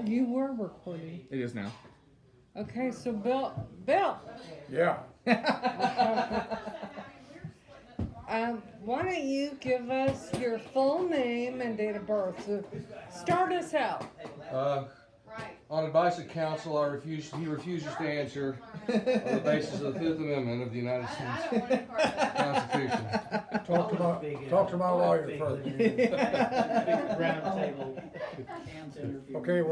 you were recording. It is now. Okay, so Bill. Yeah. Why don't you give us your full name and date of birth? So start us out. On advice of counsel, he refuses to answer on the basis of the Fifth Amendment of the United States Constitution. Talk to my lawyer first. Big round table. Okay,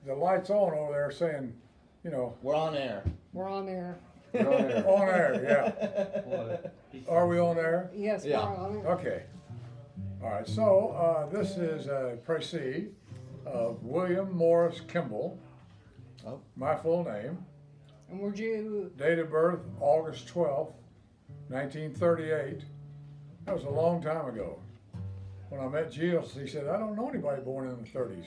the light's on over there saying, you know. We're on air. We're on air. On air, yeah. Are we on air? Yes, Yeah. we're on air. Okay. All right, so this is a précis of William Morris Kimball. Oh. My full name. And would you? Date of birth, August 12th, 1938. That was a long time ago. When I met Gilles, he said, I don't know anybody born in the 30s.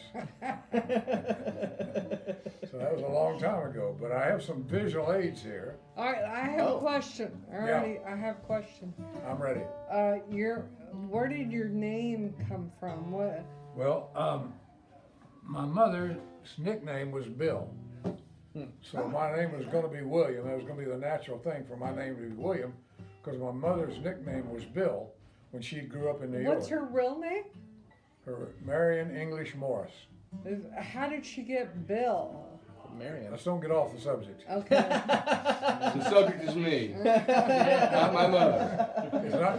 So that was a long time ago, but I have some visual aids here. All right, I have a question. I have a question. I'm ready. Where did your name come from? What? Well, my mother's nickname was Bill. So my name was going to be William. That was going to be the natural thing for my name to be William, because my mother's nickname was Bill when she grew up in New York. What's her real name? Her Marion English Morris. How did she get Bill? Marion. Let's don't get off the subject. Okay. The subject is me, not my mother.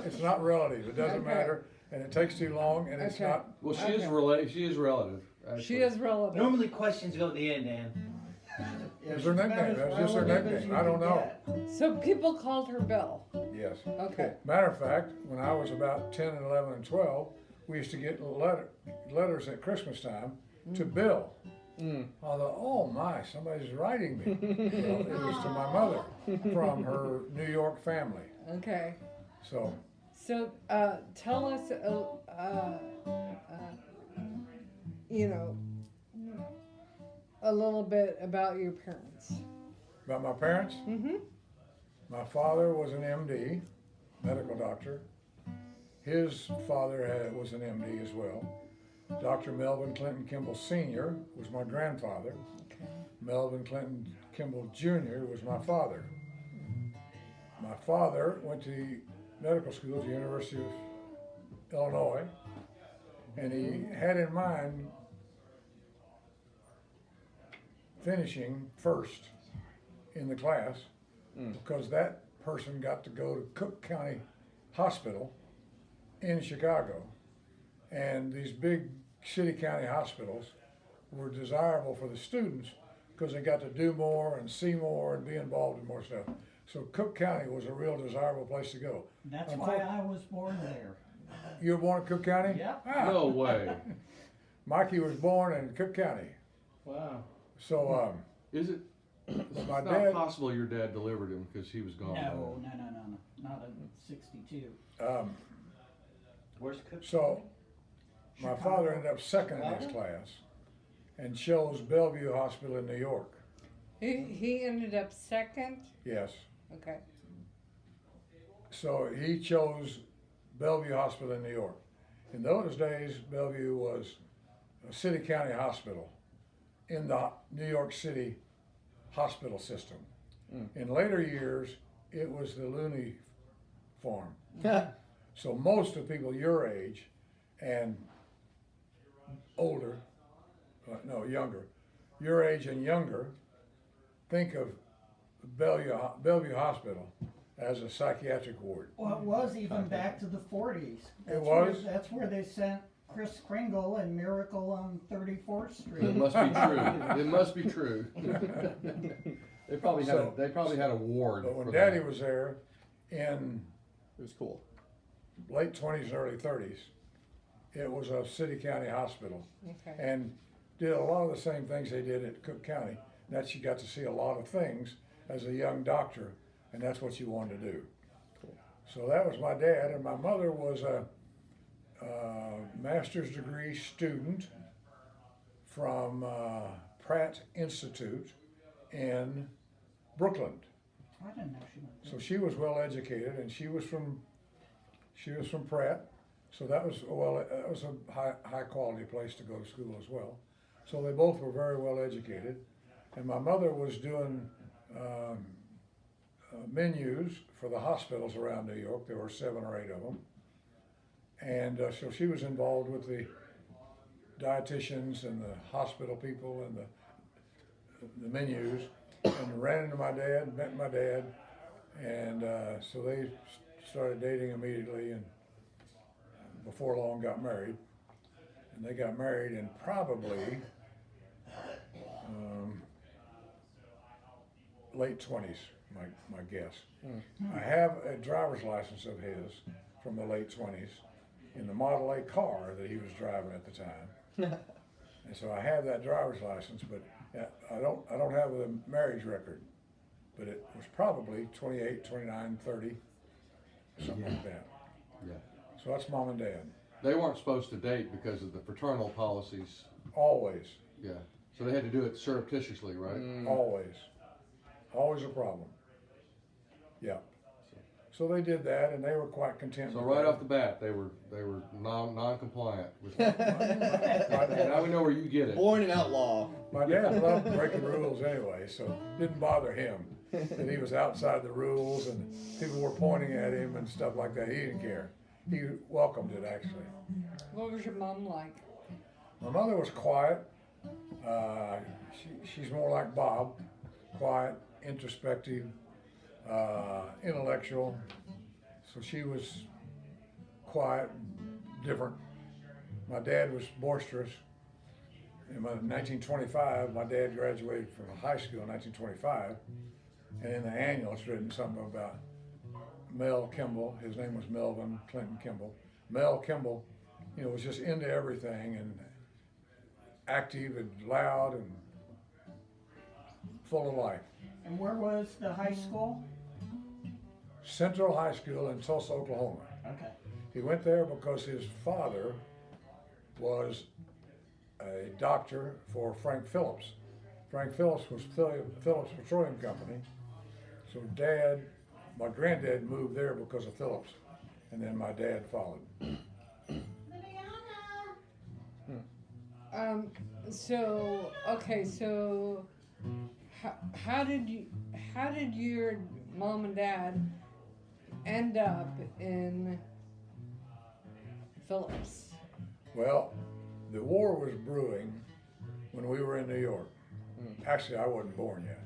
It's not relative. It doesn't matter, and it takes too long, and it's Okay. not. Well, she is relative. Actually. She is relative. Normally questions go at the end, Dan. It was her nickname. That was just her nickname. I don't know. So people called her Bill. Yes. Okay. Matter of fact, when I was about 10 and 11 and 12, we used to get letters at Christmas time to Bill. I thought, oh my, somebody's writing me. Well, it was to my mother from her New York family. Okay. So, Tell us, a little bit about your parents. about my parents, Mm-hmm. my father was an MD, medical doctor. His father was an MD as well. Dr. Melvin Clinton Kimball Sr. was my grandfather. Okay. Melvin Clinton Kimball Jr. was my father. My father went to medical school at the University of Illinois, and he had in mind finishing first in the class because that person got to go to Cook County Hospital in Chicago. And these big city county hospitals were desirable for the students because they got to do more and see more and be involved in more stuff. So Cook County was a real desirable place to go. That's why I was born there. You were born in Cook County? Yeah. No way. Mikey was born in Cook County. Wow. So, Is it? my It's not dad, possible your dad delivered him because he was gone. No, not in '62. Where's Cook? so my father ended up second in his class and chose Bellevue Hospital in New York. He ended up second. Yes. Okay. So he chose Bellevue Hospital in New York. In those days, Bellevue was a city county hospital in the New York City hospital system. In later years, it was the Looney Farm. So most of people your age and older, younger, your age and younger, think of Bellevue Hospital as a psychiatric ward. Well, it was even back to the '40s. That's where they sent Kris Kringle and Miracle on 34th Street. It must be true. It must be true. They probably had a ward. But when for Daddy that. was there in It was cool. late 20s, early 30s, it was a city county hospital Okay. and did a lot of the same things they did at Cook County. That you got to see a lot of things as a young doctor, and that's what you wanted to do. Cool. So that was my dad, and my mother was a master's degree student from Pratt Institute in Brooklyn. I didn't know she went there. So she was well educated, and she was from Pratt. So that was a high quality place to go to school as well. So they both were very well educated. And my mother was doing menus for the hospitals around New York. There were 7 or 8 of them. And so she was involved with the dietitians and the hospital people and the menus, and ran into my dad, met my dad, and so they started dating immediately, and before long got married. And they got married in probably late 20s, my guess. I have a driver's license of his from the late 20s in the Model A car that he was driving at the time. And so I have that driver's license, but I don't have the marriage record. But it was probably 28, 29, 30, something like that. Yeah. So that's mom and dad. They weren't supposed to date because of the fraternal policies. Always, Yeah. So they had to do it surreptitiously, right? always a problem. Yeah. So they did that, and they were quite content. So with right that. off the bat, they were non-compliant with now we know where you get it. Born an outlaw. My dad loved breaking rules anyway, so it didn't bother him that he was outside the rules and people were pointing at him and stuff like that. He didn't care. He welcomed it, actually. What was your mom like? My mother was quiet. She's more like Bob, quiet, introspective, intellectual. So she was quiet, different. My dad was boisterous. In 1925, my dad graduated from high school in 1925, and in the annual it's written something about Mel Kimball. His name was Melvin Clinton Kimball. Mel Kimball, was just into everything and active and loud and full of life. And where was the high school? Central High School in Tulsa, Oklahoma. Okay. He went there because his father was a doctor for Frank Phillips. Frank Phillips was Phillips Petroleum Company. So my granddad moved there because of Phillips, and then my dad followed. So how did your mom and dad end up in Phillips? Well, the war was brewing when we were in New York. Actually, I wasn't born yet,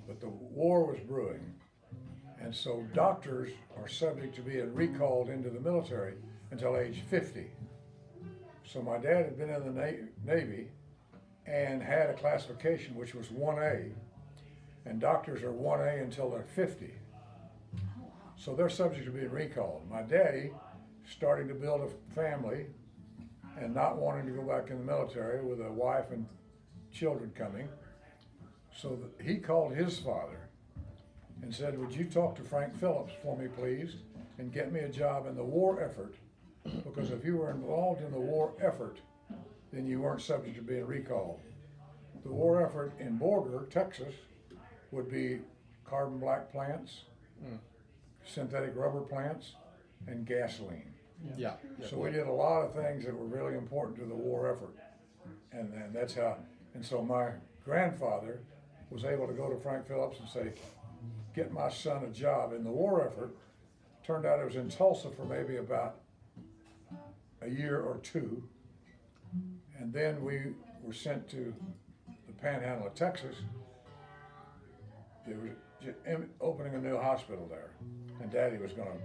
but the war was brewing. And so doctors are subject to being recalled into the military until age 50. So my dad had been in the Navy and had a classification which was 1A. And doctors are 1A until they're 50. So they're subject to being recalled. My daddy, starting to build a family and not wanting to go back in the military with a wife and children coming, so he called his father and said, "Would you talk to Frank Phillips for me, please, and get me a job in the war effort? Because if you were involved in the war effort, then you weren't subject to being recalled." The war effort in Borger, Texas, would be carbon black plants, synthetic rubber plants, and gasoline. Yeah. So we did a lot of things that were really important to the war effort. And that's how, and so my grandfather was able to go to Frank Phillips and say, "Get my son a job in the war effort." Turned out it was in Tulsa for maybe about a year or two. And then we were sent to the Panhandle of Texas. They were opening a new hospital there, and Daddy was going to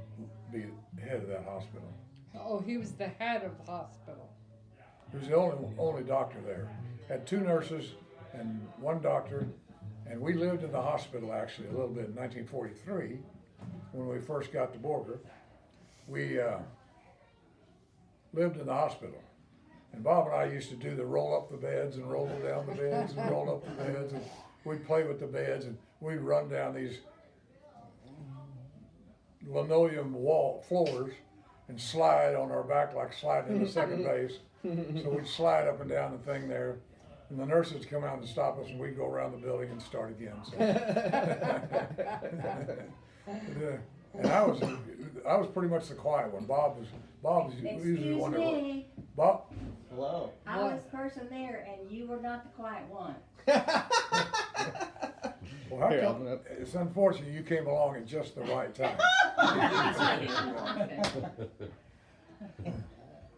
be head of that hospital. Oh, he was the head of the hospital. He was the only doctor there. Had 2 nurses and 1 doctor, and we lived in the hospital actually a little bit in 1943 when we first got to Borger. We lived in the hospital. And Bob and I used to do the roll up the beds and roll down the beds and roll up the beds, and we'd play with the beds, and we'd run down these linoleum floors and slide on our back like sliding into second base. So we'd slide up and down the thing there, and the nurses would come out and stop us, and we'd go around the building and start again. So. And I was pretty much the quiet one. Bob was usually the one that Bob, Hello. I was the person there and you were not the quiet one. well, how Here, come, I'm gonna- it's unfortunate you came along at just the right time.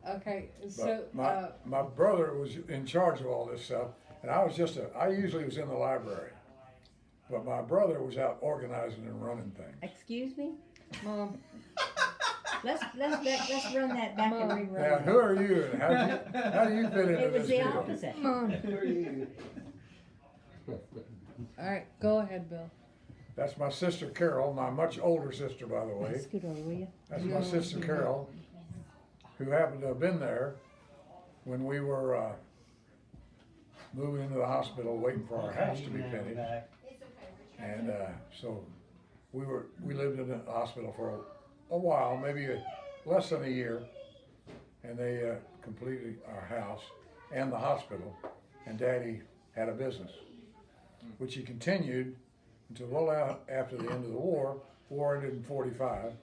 Okay, so, But my brother was in charge of all this stuff, and I usually was in the library. But my brother was out organizing and running things. Excuse me? Mom, Let's run that back and Now, rerun who are you and how do you fit into it. It was this the deal? opposite. Mom. Who are you? All right, go ahead, Bill. That's my sister Carol, my much older sister, by the way. Scoot over, will you? That's my sister Carol, who happened to have been there when we were moving into the hospital, waiting for our house to be finished. And so we lived in the hospital for a while, maybe less than a year, and they completed our house and the hospital. And Daddy had a business, which he continued until well after the end of the war. War ended in '45,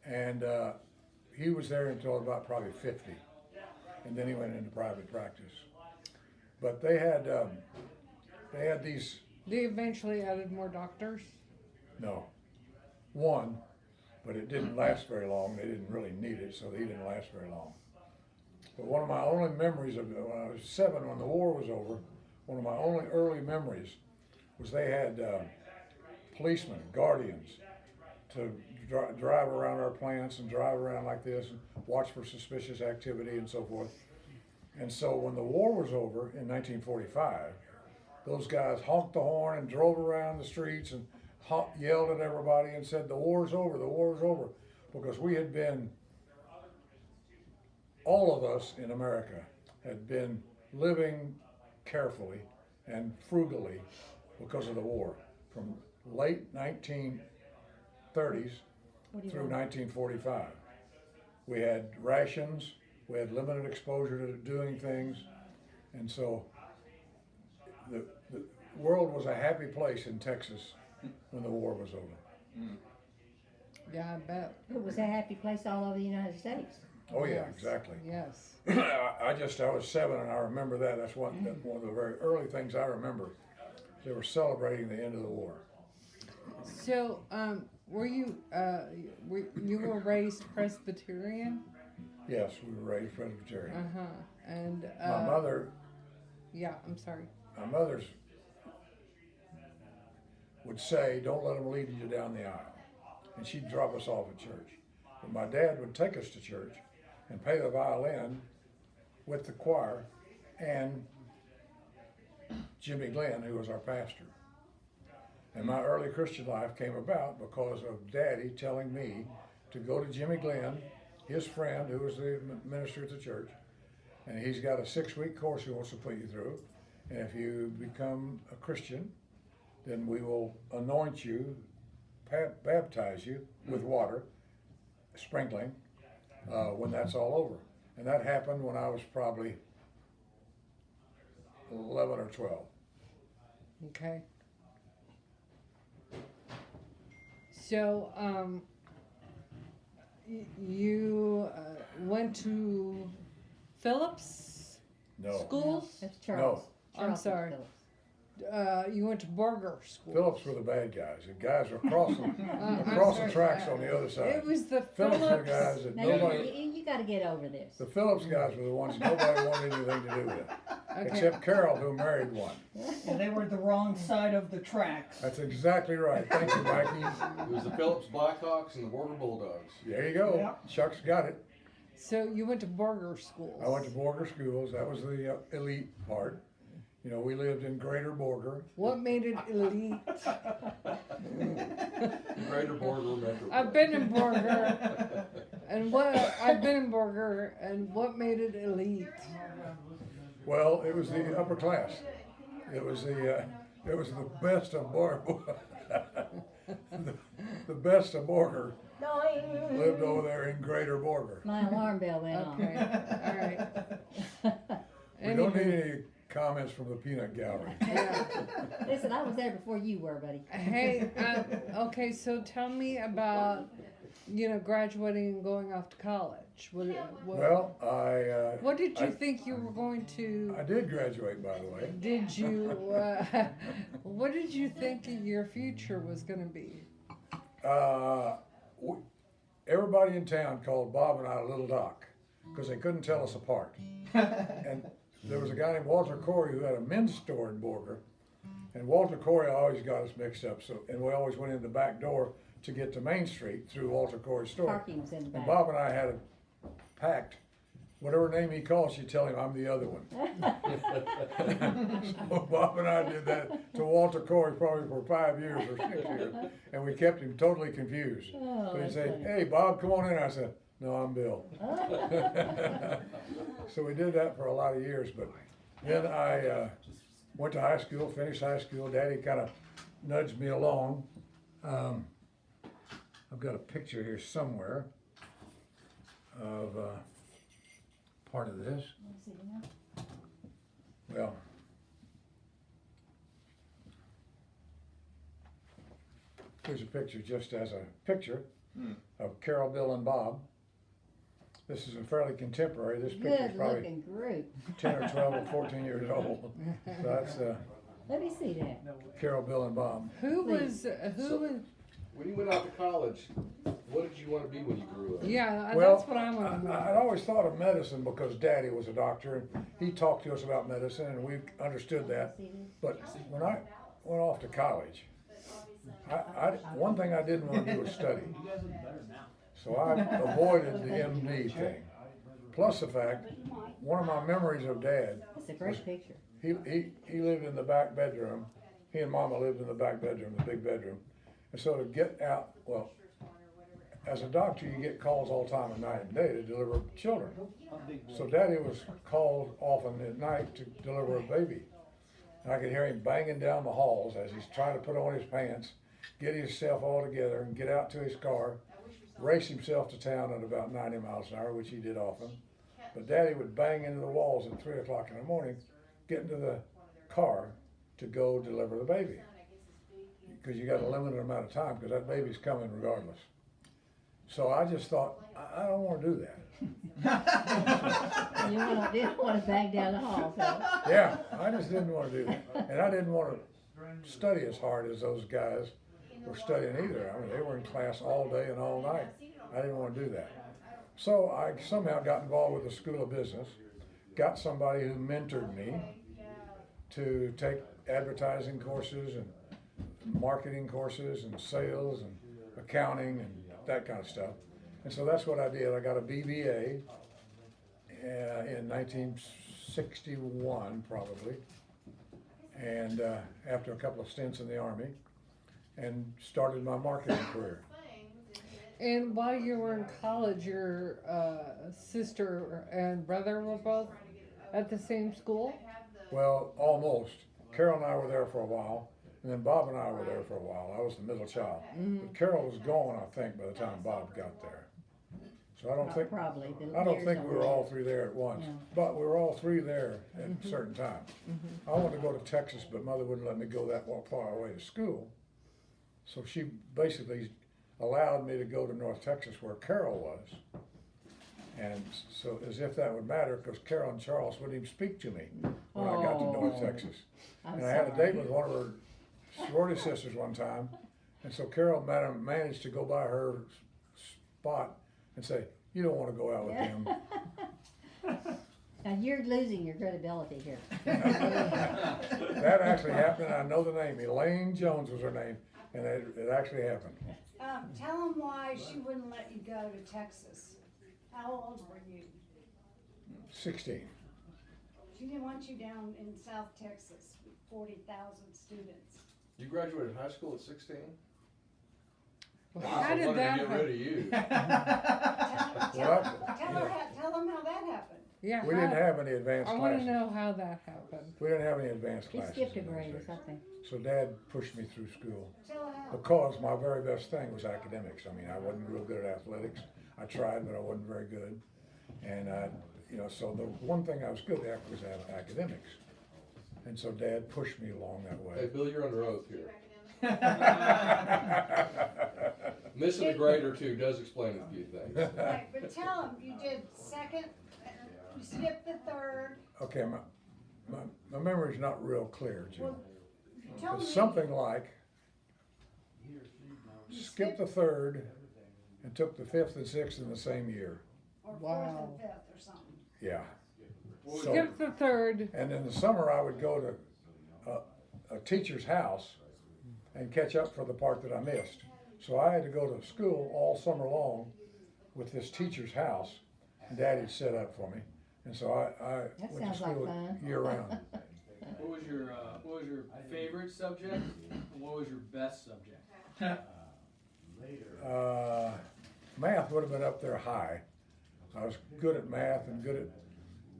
and he was there until about probably 50, and then he went into private practice. But they had these. They eventually added more doctors. No, one, but it didn't last very long. They didn't really need it, so he didn't last very long. But one of my only memories of when I was 7, when the war was over, one of my only early memories was they had policemen, guardians, to drive around our plants and drive around like this and watch for suspicious activity and so forth. And so when the war was over in 1945, those guys honked the horn and drove around the streets and yelled at everybody and said, "The war's over, the war's over," because we had been, all of us in America had been living carefully and frugally because of the war from late 1930s through 1945. We had rations, we had limited exposure to doing things, and so the world was a happy place in Texas when the war was over. Yeah, I bet. It was a happy place all over the United States. Oh yeah, Yes. exactly. Yes. I was 7 and I remember that. That's one of the very early things I remember. They were celebrating the end of the war. So, were you were raised Presbyterian? Yes, we were raised Presbyterian. Uh huh. And My mother, Yeah, I'm sorry. my mother's would say, "Don't let them lead you down the aisle," and she'd drop us off at church. But my dad would take us to church and play the violin with the choir and Jimmy Glenn, who was our pastor. And my early Christian life came about because of Daddy telling me to go to Jimmy Glenn, his friend, who was the minister at the church, and he's got a 6-week course he wants to put you through. And if you become a Christian, then we will anoint you, baptize you with water, sprinkling, when that's all over. And that happened when I was probably 11 or 12. Okay. So, you went to Phillips No. schools? That's Charles. I'm Charles sorry. Phillips. You went to Burger School. Phillips were the bad guys. The guys were crossing I'm across the sorry. tracks on the other side. It was the Phillips were Phillips. guys that Now nobody. you got to get over this. The Phillips guys were the ones nobody wanted anything to do with, Okay. except Carol, who married one. And they were the wrong side of the tracks. That's exactly right. Thank you, Mikey. It was the Phillips Blackhawks and the Border Bulldogs. There you go. Yeah. Chuck's got it. So you went to Burger Schools. I went to Borger schools. That was the elite part. You know, we lived in Greater Borger. What made it elite? Greater Border Metro. I've been in Burger, and what made it elite? Well, it was the upper class. It was the best of Borger. the best of Borger lived over there in Greater Borger. My alarm bell went off. Okay, all right. We don't need any comments from the peanut gallery. Yeah. Listen, I was there before you were, buddy. Hey, okay, so tell me about graduating and going off to college? Well, What did you think you were going to? I did graduate, by the way. Did you? What did you think your future was going to be? Everybody in town called Bob and I Little Doc because they couldn't tell us apart. And there was a guy named Walter Corey who had a men's store in Borger. And Walter Corey always got us mixed up. And we always went in the back door to get to Main Street through Walter Corey's store. Parking's in the back. And Bob and I had a pact. Whatever name he calls, you tell him I'm the other one. So Bob and I did that to Walter Corey probably for 5 years or 6 years, and we kept him totally confused. Oh, So he'd that's say, funny. "Hey, Bob, come on in." I said, "No, I'm Bill." So we did that for a lot of years, but then I went to high school, finished high school. Daddy kind of nudged me along. I've got a picture here somewhere of part of this. Well, here's a picture just as a picture of Carol, Bill, and Bob. This is a fairly contemporary. This picture's Good probably looking group. 10 or 12 or 14 years old. So that's Let me see that. Carol, Bill, and Bob. Who Please. was? When you went out to college, what did you want to be when you grew up? Yeah, Well, that's what I want to know. I'd always thought of medicine because Daddy was a doctor and he talked to us about medicine and we understood that. See this? But when I went off to college, one thing I didn't want to do was study. So I avoided the MD thing. Plus the fact, one of my memories of Dad, That's a great picture. he lived in the back bedroom. He and Mama lived in the back bedroom, the big bedroom. And so to get out, well, as a doctor, you get calls all the time at night and day to deliver children. So Daddy was called often at night to deliver a baby. And I could hear him banging down the halls as he's trying to put on his pants, get himself all together and get out to his car, race himself to town at about 90 miles an hour, which he did often. But Daddy would bang into the walls at 3 o'clock in the morning, get into the car to go deliver the baby. Because you got a limited amount of time because that baby's coming regardless. So I just thought, I don't want to do that. You didn't want to bang down the hall, so. Yeah, I just didn't want to do that. And I didn't want to study as hard as those guys were studying either. I mean, they were in class all day and all night. I didn't want to do that. So I somehow got involved with the School of Business, got somebody who mentored me to take advertising courses and marketing courses and sales and accounting and that kind of stuff. And so that's what I did. I got a BBA in 1961 probably, and after a couple of stints in the Army, and started my marketing career. And while you were in college, your sister and brother were both at the same school? Well, almost. Carol and I were there for a while, and then Bob and I were there for a while. I was the middle child. But Carol was gone, I think, by the time Bob got there. So I don't think Probably. I don't think we were all three there at once, Yeah. but we were all three there at certain times. I wanted to go to Texas, but Mother wouldn't let me go that far away to school. So she basically allowed me to go to North Texas where Carol was. And so as if that would matter, because Carol and Charles wouldn't even speak to me when I got to North Texas. And I had a date with one of her sorority sisters one time, and so Carol managed to go by her spot and say, "You don't want to go out with him." Now you're losing your credibility here. That actually happened. I know the name. Elaine Jones was her name, and it actually happened. Tell them why she wouldn't let you go to Texas. How old were you? 16. She didn't want you down in South Texas with 40,000 students. You graduated high school at 16? Well, how did that get rid happen? of you. Tell them how that happened. Yeah, We didn't have any advanced I want to classes. know how that happened. We didn't have any advanced He classes. skipped a in those grade or days. something. So Dad pushed me through school Tell how. because my very best thing was academics. I mean, I wasn't real good at athletics. I tried, but I wasn't very good. And so the one thing I was good at was academics. And so Dad pushed me along that Hey, way. Bill, you're under oath here. Missing a grade or two does explain a few things. Right, but tell them, you did second, you skipped the third. Okay, my memory's not real clear, Jim. Well, tell It's me. something like, skipped the third and took the fifth and sixth in the same year. Or fourth Wow. and fifth or something. Yeah. So, Skip the third. and in the summer, I would go to a teacher's house and catch up for the part that I missed. So I had to go to school all summer long with this teacher's house, and Daddy set up for me. And so I That went to sounds like school fun. year round. What was your favorite subject, and what was your best subject? Math would have been up there high. I was good at math and good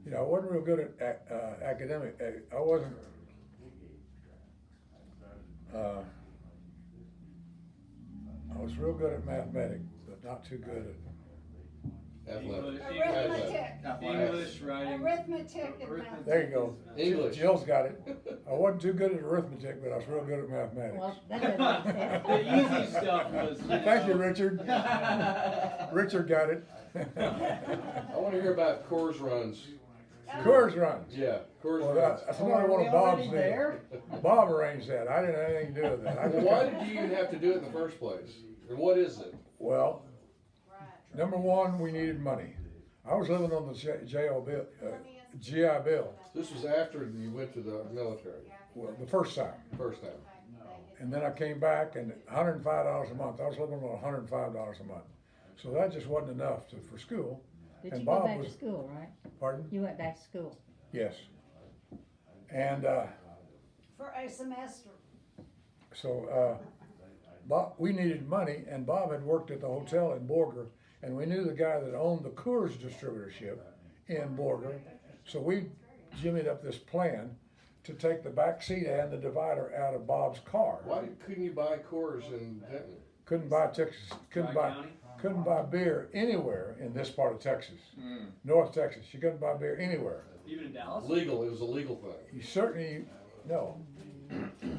at, I wasn't real good at academic. I wasn't. I was real good at mathematics, but not too good Athletic. Arithmetic. English, writing. Arithmetic and math. at. There you go. English. Jill's got it. I wasn't too good at arithmetic, but I was real good at mathematics. Well, that doesn't make sense. The easy stuff was. Thank you, Richard. Richard got it. I want to hear about Coors runs. Coors runs. Yeah, Coors Well, runs. that's Oh, another are one we of Bob's already deals. there? Bob arranged that. I didn't have anything to do with that. I Well, just why got- did you even have to do it in the first place? And what is it? Well, number one, we needed money. I was living on the JO bill, GI Bill, This was after you went to the military, well, the first time. first time. And then I came back and $105 a month. I was living on $105 a month. So that just wasn't enough for school. Did And you Bob go back was- to school, right? Pardon? You went back to school. Yes. And For a semester. so Bob, we needed money, and Bob had worked at the hotel in Borger, and we knew the guy that owned the Coors distributorship in Borger. So we jimmied up this plan to take the back seat and the divider out of Bob's car. Why couldn't you buy Coors in Denton? Couldn't buy Texas, couldn't buy beer anywhere in this part of Texas, North Texas. You couldn't buy beer anywhere. Even in Dallas? Legal, it was a legal thing. You certainly, no.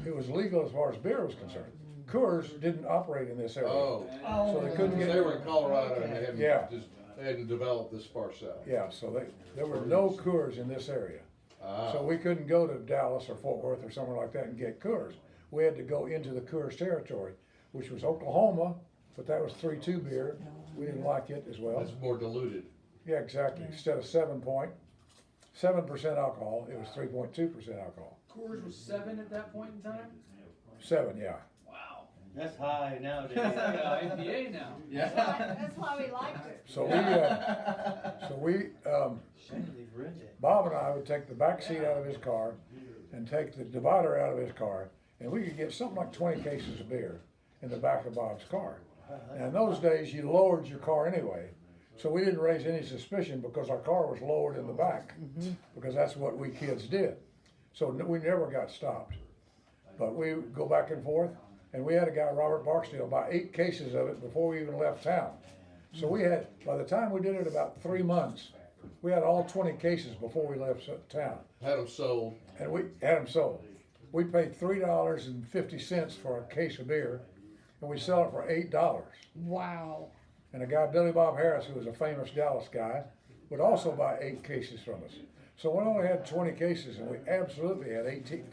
It was legal as far as beer was concerned. Coors didn't operate in this area. Oh, So they couldn't because get, they were in Colorado and they hadn't Yeah. they hadn't developed this far south. yeah, so there were no Coors in this area. So we couldn't go to Dallas or Fort Worth or somewhere like that and get Coors. We had to go into the Coors territory, which was Oklahoma, but that was 3.2 beer. We didn't like it as well. That's more diluted. Yeah, exactly. Instead of 7% alcohol, it was 3.2% alcohol. Coors was 7 at that point in time? 7, yeah. Wow. That's high nowadays. IPA now. That's why we liked it. So we, Shame they've ruined it. Bob and I would take the back seat out of his car and take the divider out of his car, and we could get something like 20 cases of beer in the back of Bob's car. And in those days, you lowered your car anyway, so we didn't raise any suspicion because our car was lowered in the back, because that's what we kids did. So we never got stopped. But we would go back and forth, and we had a guy, Robert Barksdale, buy 8 cases of it before we even left town. So we had, by the time we did it about 3 months, we had all 20 cases before we left town. Had them sold. And we had them sold. We paid $3.50 for a case of beer, and we sell it for $8. Wow. And a guy, Billy Bob Harris, who was a famous Dallas guy, would also buy 8 cases from us. So we only had 20 cases, and we absolutely had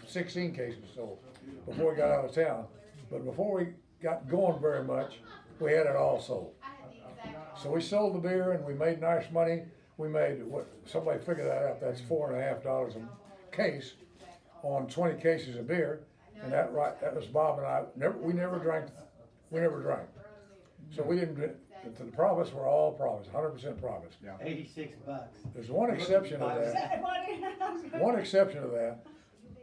16 cases sold before we got out of town. But before we got going very much, we had it all sold. So we sold the beer, and we made nice money. We made, what, somebody figured that out, that's $4.50 a case on 20 cases of beer. And that was Bob and I, we never drank. So we didn't drink, the profits were all profits, 100% profits. $86. There's one exception to that. One exception to that.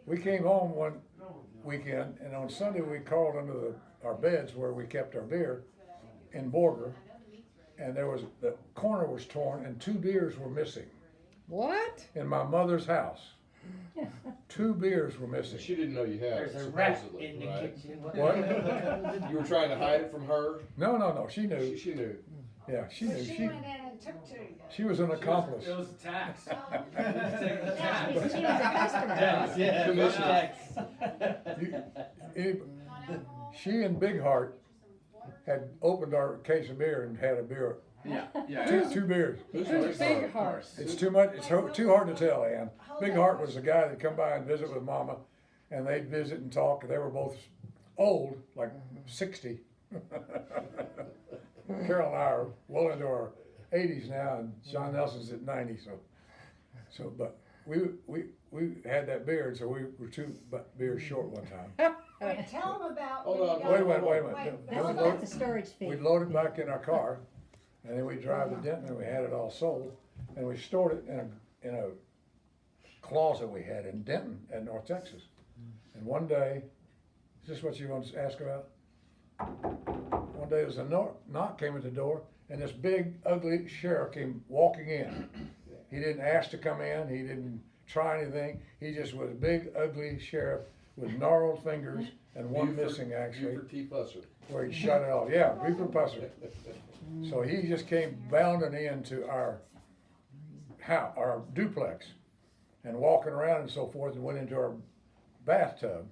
We came home one weekend, and on Sunday we crawled under our beds where we kept our beer in Borger, and the corner was torn, and 2 beers were missing What? in my mother's house. 2 beers were missing. She didn't know you had it, There's a rat supposedly, in the right? kitchen. What? You were trying to hide it from her? No, she knew. She knew. Yeah, she But knew. she went in and took 2. She was an accomplice. It was a tax. She was a customer. Yeah. Commission. Tax. She and Big Heart had opened our case of beer and had a beer, Yeah, two beers. Who's Big Heart? It's too much. It's too hard to tell, Ann. Big Heart was the guy that come by and visit with Mama, and they'd visit and talk. They were both old, like 60. Carol and I are well into our 80s now, and John Nelson's at 90. But we had that beer, and so we were two beers short one time. Wait, tell them about. Hold when you on, got- Wait a minute. That's We about the storage fee. We'd load it back in our car, and then we'd drive to Denton, and we had it all sold, and we stored it in a closet we had in Denton at North Texas. And one day, is this what you want to ask about? One day there was a knock came at the door, and this big, ugly sheriff came walking in. He didn't ask to come in, he didn't try anything, he just was a big, ugly sheriff with gnarled fingers and one missing actually, Buford T. Pusser. where he shut it off. Yeah, Buford Pusser. So he just came bounding into our house, our duplex, and walking around and so forth, and went into our bathtub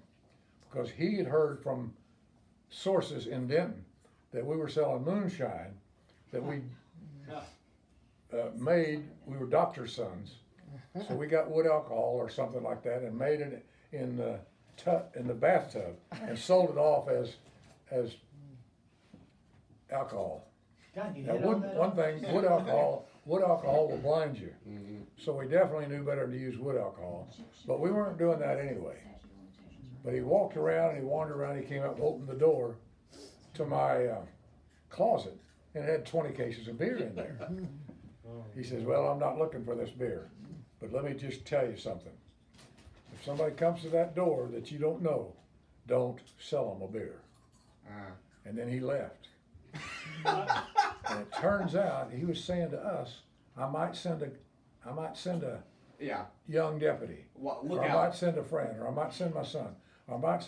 because he had heard from sources in Denton that we were selling moonshine that we made. We were doctor's sons, so we got wood alcohol or something like that and made it in the bathtub and sold it off as alcohol. God, you Now, hit on that. one thing, wood alcohol will blind you. So we definitely knew better to use wood alcohol, but we weren't doing that anyway. But he walked around and he wandered around, he came up and opened the door to my closet, and it had 20 cases of beer in there. He says, well, I'm not looking for this beer, but let me just tell you something. If somebody comes to that door that you don't know, don't sell them a beer. And then he left. And it turns out he was saying to us, I might send a Yeah. young deputy, Well, or I might send a friend, or I might send my son, or I might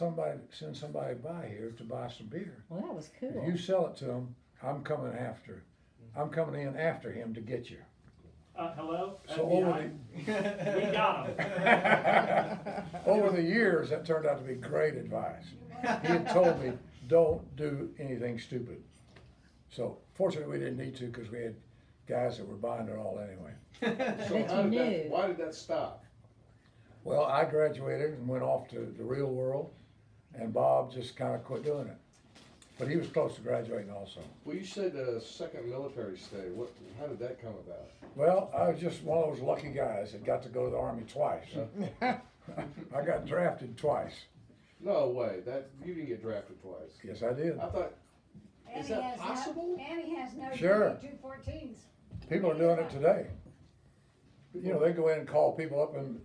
send somebody by here to buy some beer. Well, that was If cool. you sell it to him, I'm coming in after him to get you. Hello? So We got him. over the years, that turned out to be great advice. He had told me, don't do anything stupid. So fortunately, we didn't need to because we had guys that were buying it all anyway. So Bet how you did that, knew. why did that stop? Well, I graduated and went off to the real world, and Bob just kind of quit doing it. But he was close to graduating also. Well, you said the second military stay. How did that come about? Well, I was just one of those lucky guys that got to go to the Army twice. I got drafted twice. No way. You didn't get drafted twice. Yes, I did. I thought. Is that Annie has no- possible? Annie has no Sure. 214s. People are doing it today. You know, they go in and call people up in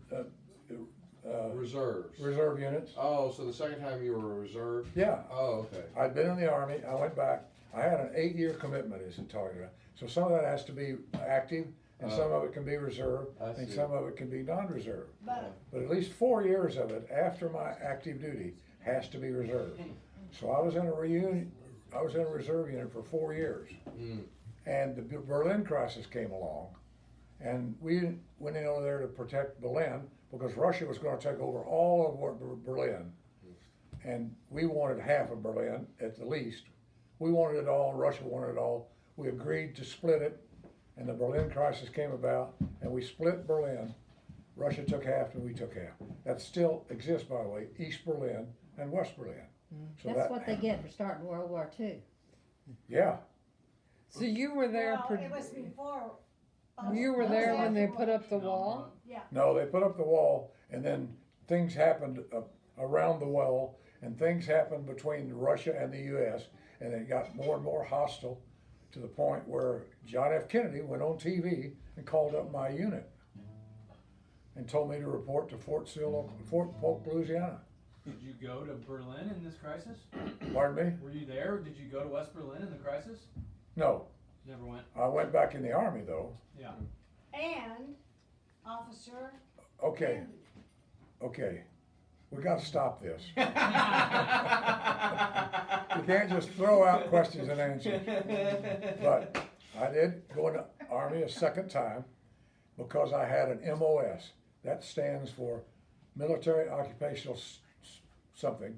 Reserves. reserve units. Oh, so the second time you were a reserve? Yeah, Oh, okay. I'd been in the Army, I went back, I had an 8-year commitment, as it talking about. So some of that has to be active, and some of it can be reserve, I and see. some of it can be non-reserve. But But at least 4 years of it, after my active duty, has to be reserved. So I was in a reserve unit for 4 years. And the Berlin crisis came along, and we went in over there to protect Berlin, because Russia was gonna take over all of Berlin. And we wanted half of Berlin at the least. We wanted it all, Russia wanted it all. We agreed to split it, and the Berlin crisis came about, and we split Berlin. Russia took half and we took half. That still exists, by the way, East Berlin and West Berlin. So That's what they get for starting World War II. Yeah, So you were there, well, it was before. you were it was there when they after put World up the wall? Yeah. no, they put up the wall, and then things happened around the wall, and things happened between Russia and the U.S., and it got more and more hostile to the point where John F. Kennedy went on TV and called up my unit and told me to report to Fort Polk, Louisiana. Did you go to Berlin in this crisis? Pardon me? Were you there? Did you go to West Berlin in the crisis? No, Never went. I went back in the Army though. Yeah. And Officer. Okay, okay, we gotta stop this. You can't just throw out questions and answers. But I did go in the Army a second time because I had an MOS. That stands for Military Occupational something.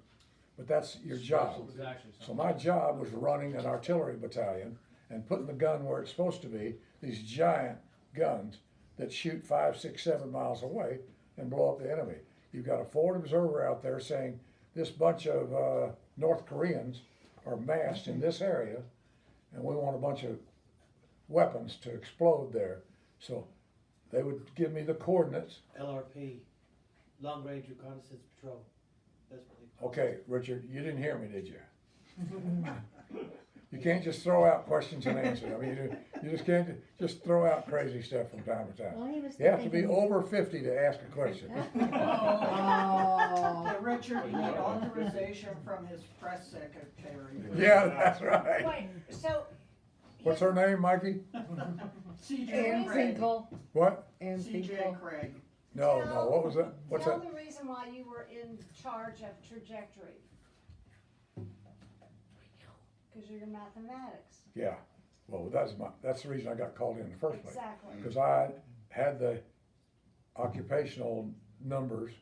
but that's your job. It was actually So something. my job was running an artillery battalion and putting the gun where it's supposed to be, these giant guns that shoot 5, 6, 7 miles away and blow up the enemy. You've got a forward observer out there saying this bunch of North Koreans are massed in this area and we want a bunch of weapons to explode there. So they would give me the coordinates. LRP, Long Range Reconnaissance Patrol. That's what they call it. Okay, Richard, you didn't hear me, did you? You can't just throw out questions and answers. I mean, you just can't just throw out crazy stuff from time to Well, time. he was You have to be thinking- over 50 to ask a question. Oh. Hey, Richard, you need authorization from his press secretary. Yeah, that's right. Wait, so. What's her name, Mikey? CJ Ann Craig. Finkel, What? Ann CJ Finkel. Craig. No, no, what was that? What's Tell that? the reason why you were in charge of trajectory. Cause you're your mathematics. Yeah, well, that's the reason I got called in the first place. Exactly. Because I had the occupational numbers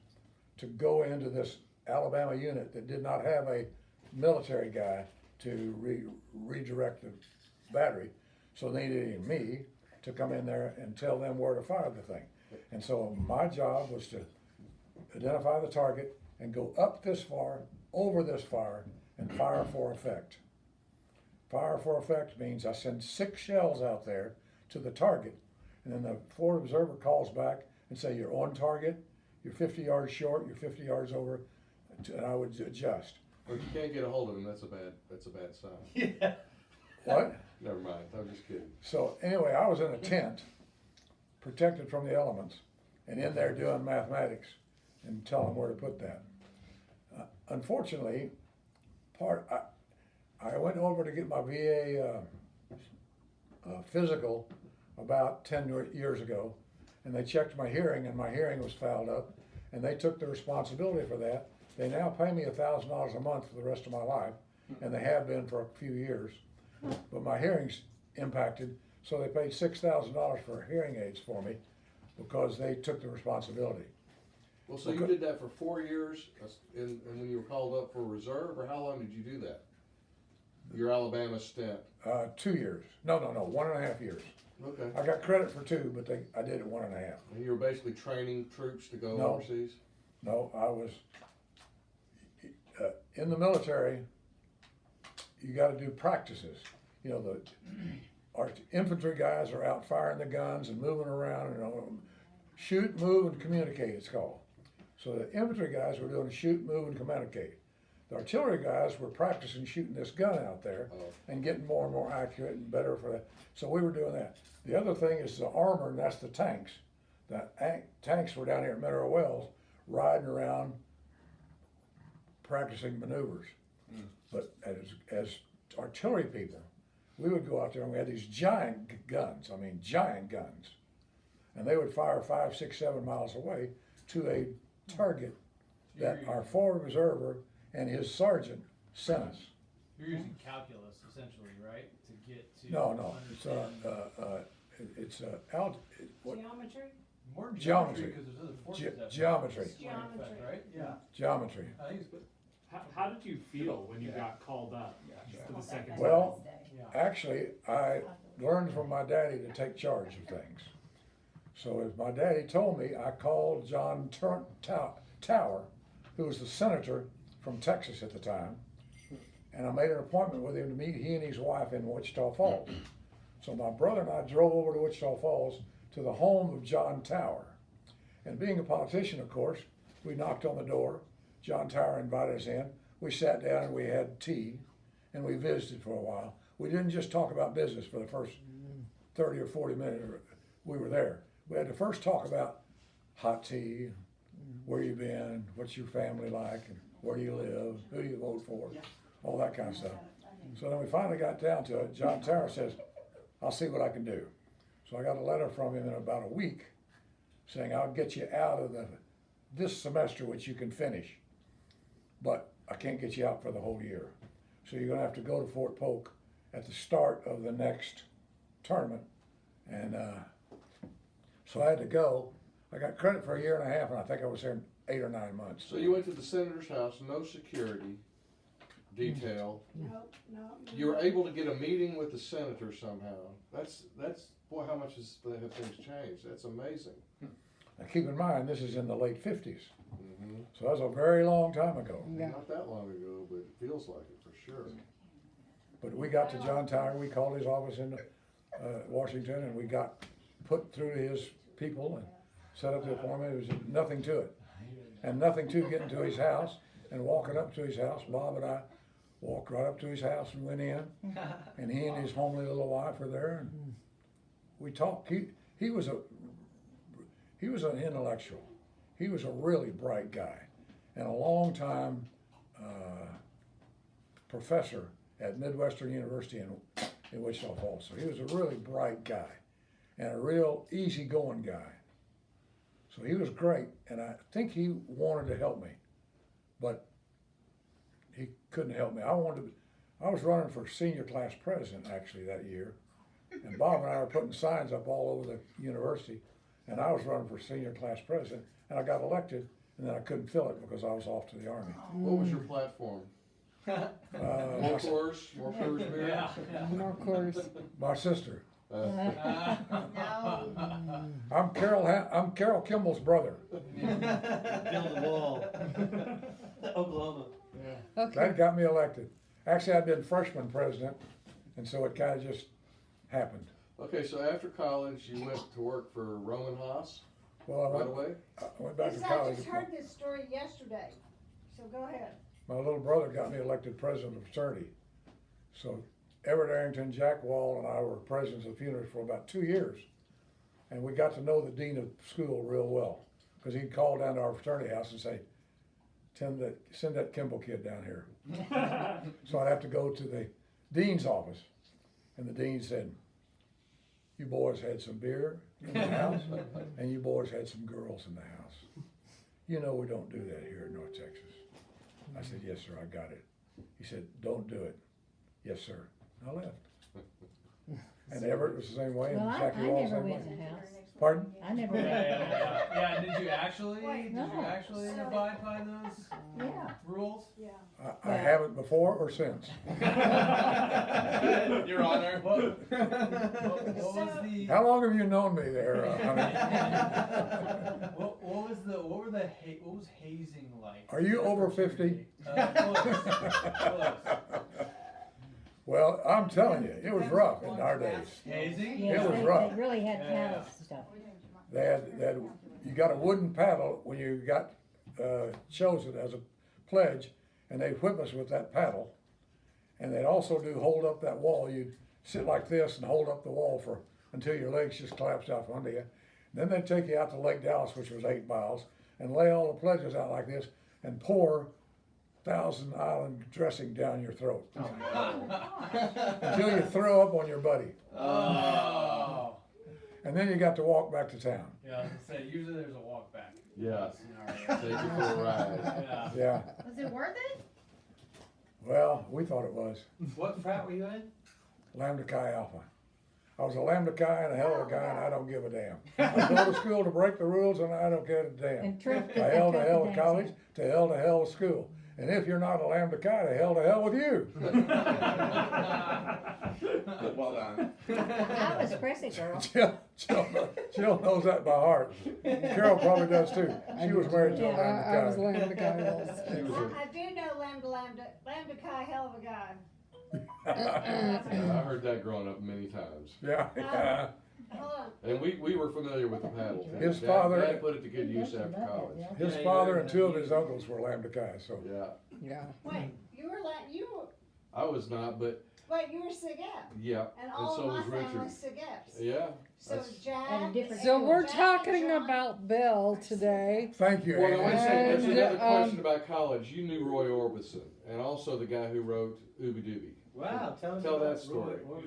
to go into this Alabama unit that did not have a military guy to redirect the battery. So they needed me to come in there and tell them where to fire the thing. And so my job was to identify the target and go up this far, over this far, and fire for effect. Fire for effect means I send 6 shells out there to the target, and then the forward observer calls back and say, you're on target, you're 50 yards short, you're 50 yards over, and I would adjust. Or if you can't get a hold of him, that's a bad sign. Yeah. What? Never mind, I'm just kidding. So anyway, I was in a tent, protected from the elements, and in there doing mathematics and telling where to put that. Unfortunately, I went over to get my VA physical about 10 years ago, and they checked my hearing, and my hearing was fouled up, and they took the responsibility for that. They now pay me $1,000 a month for the rest of my life, and they have been for a few years. But my hearing's impacted, so they paid $6,000 for hearing aids for me because they took the responsibility. Well, so you did that for 4 years, and when you were called up for reserve, or how long did you do that? Your Alabama stint? 2 years. No, 1.5 years. Okay. I got credit for 2, but I did it 1.5. And you were basically training troops to go No. overseas? No, I was in the military. You got to do practices. You know, our infantry guys are out firing the guns and moving around. You know, shoot, move, and communicate. It's called. So the infantry guys were doing shoot, move, and communicate. The artillery guys were practicing shooting this gun out there and getting more and more accurate and better for that. So we were doing that. The other thing is the armor, and that's the tanks. The tanks were down here at Mineral Wells riding around practicing maneuvers. But as artillery people, we would go out there and we had these giant guns, giant guns. And they would fire 5, 6, 7 miles away to a target that our forward observer and his sergeant sent us. You're using calculus essentially, right? To get to. No, it's Geometry? More Geometry. because there's other forces that. Geometry. Effect, Geometry. right? Yeah. Geometry. I think it's, How did you feel when you got called up for the second time? Well, yeah. actually, I learned from my daddy to take charge of things. So as my daddy told me, I called John Tower, who was the senator from Texas at the time, and I made an appointment with him to meet he and his wife in Wichita Falls. So my brother and I drove over to Wichita Falls to the home of John Tower. And being a politician, of course, we knocked on the door. John Tower invited us in. We sat down and we had tea, and we visited for a while. We didn't just talk about business for the first 30 or 40 minutes we were there. We had to first talk about hot tea, where you been, what's your family like, and where do you live, who do you vote for, all that kind of stuff. So then we finally got down to it. John Tower says, I'll see what I can do. So I got a letter from him in about a week saying, I'll get you out of this semester, which you can finish, but I can't get you out for the whole year. So you're gonna have to go to Fort Polk at the start of the next tournament. And so I had to go. I got credit for a year and a half, and I think I was there 8 or 9 months. So you went to the senator's house, no security, detail. No. You were able to get a meeting with the senator somehow. That's boy, how much have things changed? That's amazing. Now keep in mind, this is in the late 50s, Mm-hmm. so that's a very long time ago. Yeah. Not that long ago, but it feels like it for sure. But we got to John Tyre, we called his office in Washington, and we got put through to his people and set up the appointment. It was nothing to it. And nothing to getting to his house and walking up to his house. Bob and I walked right up to his house and went in, and he and his homely little wife were there, and we talked. He was an intellectual. He was a really bright guy, and a long time professor at Midwestern University in Wichita Falls. So he was a really bright guy and a real easygoing guy. So he was great, and I think he wanted to help me, but he couldn't help me. I was running for senior class president actually that year, and Bob and I were putting signs up all over the university, and I was running for senior class president, and I got elected, and then I couldn't fill it because I was off to the Army. What was your platform? More course, more beer. Yeah. More course. My sister. Uh, I'm Carol Kimball's brother. Build the wall. Oklahoma. Okay. That got me elected. Actually, I'd been freshman president, and so it kind of just happened. Okay, so after college, you went to work for Roman Haas Well, right away? I went back to I college. just heard this story yesterday, so go ahead. My little brother got me elected president of fraternity. So Everett Arrington, Jack Wall, and I were presidents of funerals for about 2 years. And we got to know the dean of school real well, because he'd call down to our fraternity house and say, send that Kimball kid down here. So I'd have to go to the dean's office, and the dean said, you boys had some beer in the house, and you boys had some girls in the house. You know we don't do that here in North Texas. I said, yes, sir, I got it. He said, don't do it. Yes, sir. I left. And Everett was the same way, and Well, I Jackie Wall the never same went way. to house. Pardon? I never Yeah, went yeah, to house. yeah, yeah. Did you actually? Wait, Did no. you actually abide by those Yeah. rules? Yeah. I haven't before or since. Your Honor. What was the? How long have you known me there, honey? What was hazing like? Are you over 50? Close. Well, I'm telling you, it was rough in our days. Hazing? Yes, was they rough. really had Yeah. paddles and stuff. They had, you got a wooden paddle when you got chosen as a pledge, and they'd whip us with that paddle. And they'd also hold up that wall. You'd sit like this and hold up the wall until your legs just collapsed out from under you. Then they'd take you out to Lake Dallas, which was 8 miles, and lay all the pledges out like this and pour Thousand Island dressing down your throat until you throw up on your buddy. Oh. And then you got to walk back to town. Yeah, I was gonna say, usually there's a walk back. Yeah. Scenario. Take you for a ride. Yeah. Yeah. Was it worth it? Well, we thought it was. What frat were you in? Lambda Chi Alpha. I was a Lambda Chi and a hell of a guy, and I don't give a damn. I go to school to break the rules, and I don't give a damn. And trip. To hell with dancing. college, to hell with school. And if you're not a Lambda Chi, to hell with you. Well done. I was Cressy girl. Jill knows that by heart. Carol probably does too. She was married to a Yeah, Lambda I was Chi. Lambda Chi also. She was I do know Lambda Chi, hell of a guy. I heard that growing up many times. yeah. Hold on. And we were familiar with the paddle. His Dad- father- Dad put it to good use after college. His father and 2 of his uncles were Lambda Chi, so. Yeah. Yeah. Wait, you were I was not, but you were Sigep, yeah. and all so of my was Richard. family's Sigeps. Yeah. So that's- Jack. At a different- So we're Jack and talking John- about Bill today. Thank you, Well, no, wait a second. There's And, another question um, about college. You knew Roy Orbison, and also the guy who wrote Ooby Dooby. Wow, tell us Tell about that story. Roy.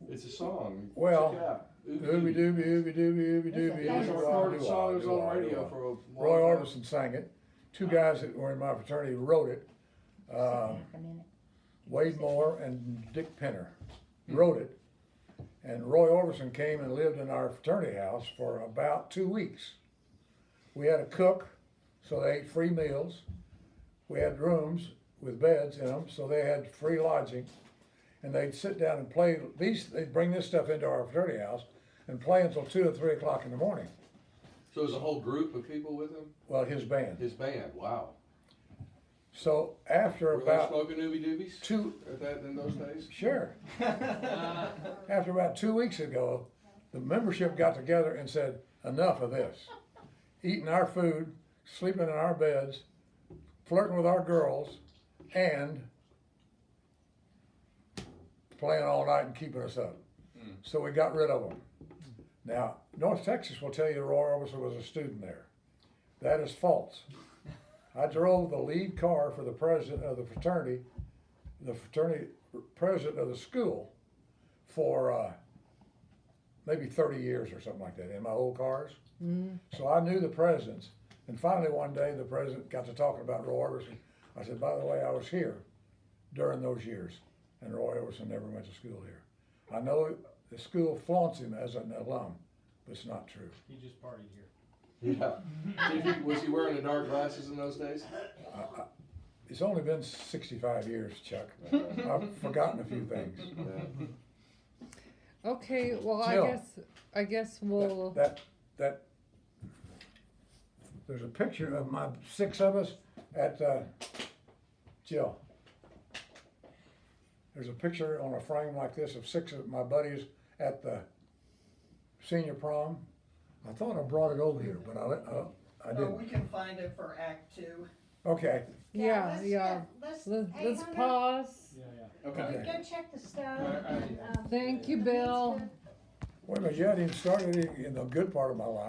It's a song. Well, Check it out. Ooby dooby, ooby dooby, ooby dooby. It was a ooby recorded dooby, song. It was ooby on dooby, radio ooby. for a long Roy time. Orbison sang it. 2 guys that were in my fraternity wrote it. A minute. Wade Moore and Dick Penner wrote it. And Roy Orbison came and lived in our fraternity house for about 2 weeks. We had a cook, so they ate free meals. We had rooms. with beds in them, so they had free lodging. And they'd sit down and play, they'd bring this stuff into our fraternity house and play until 2 or 3 o'clock in the morning. So there's a whole group of people with him? Well, his band. His band, wow. So after Were they about smoking doobie doobies two, at that, in those days? sure. After about 2 weeks ago, the membership got together and said, enough of this. Eating our food, sleeping in our beds, flirting with our girls, and playing all night and keeping us up. So we got rid of them. Now, North Texas will tell you Roy Orbison was a student there. That is false. I drove the lead car for the president of the fraternity president of the school for maybe 30 years or something like that in my old cars. So I knew the presidents. And finally one day the president got to talking about Roy Orbison. I said, by the way, I was here during those years. And Roy Orbison never went to school here. I know the school flaunts him as an alum, but it's not true. He just partied here. Yeah. Was he wearing the dark glasses in those days? It's only been 65 years, Chuck. I've forgotten a few things. Okay, well, Jill. I guess we'll. That there's a picture of my 6 of us at Jill. There's a picture on a frame like this of 6 of my buddies at the senior prom. I thought I brought it over here, but I So didn't. we can find it for Act 2. Okay. Yeah, let's yeah. hey, Let's Hunter, pause. Yeah, Okay. Go check the stuff. Alright. and, Thank you, the Bill. pizza. Wait a minute, you hadn't even started in the good part of my life.